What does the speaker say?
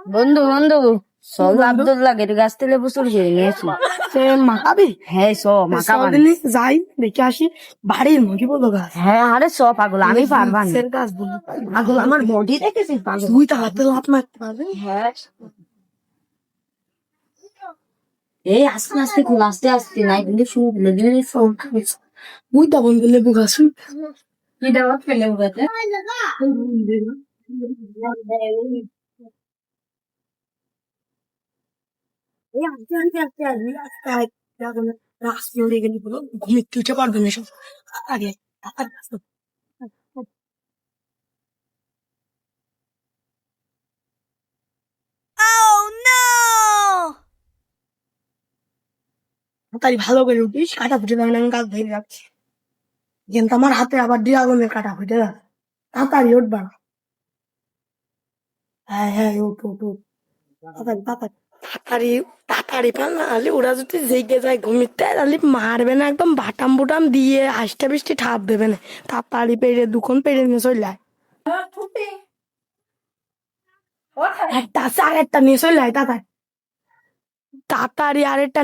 বন্ধু বন্ধু সব আব্দুল্লাহ গের গাছ থেকে লেবু চুরি করে নিয়েছি। মাকাবি হ্যাঁ সব মাকা বানি। দিনে যাই দেখে আসি বাড়ির মুখি বলো গাছ হ্যাঁ আরে সব পাগল আমি পারবা না। গাছের গাছ বলো পাগল আমার বডি দেখেছিস পাগল। তুই তো হাতে লাত মারতে পারবি হ্যাঁ এই আস্তে আস্তে খুল আস্তে আস্তে নাই কিন্তু শুরু করলে দিলে ফোন তুই তা বন্ধু লেবু গাছ কি দেওয়া ফেলে উড়াতে এই আস্তে আস্তে আস্তে আসবি আস্তে আস্তে রাস্তা উড়ে গেলি বলো ঘুমিয়ে উঠে পারবে না সব আগে তাড়াতাড়ি ভালো করে উঠিস কাটা ফুটে যাবে না আমি গাছ ধরে রাখছি কিন্তু আমার হাতে আবার ড্রাগনের কাটা ফুটে যাবে তাড়াতাড়ি উঠবা না হ্যাঁ হ্যাঁ উঠ উঠ উঠ তাড়াতাড়ি তাড়াতাড়ি তাড়াতাড়ি তাড়াতাড়ি পাল না হলে ওরা যদি জেগে যায় ঘুমিতে তাহলে মারবে না একদম বাটাম বুটাম দিয়ে হাসটা বৃষ্টি ঠাপ দেবে না তাড়াতাড়ি পেরে দুখন পেরে নিয়ে চলে যায় একটা আছে আর একটা নিয়ে চলে যায় তাড়াতাড়ি তাড়াতাড়ি আরেকটা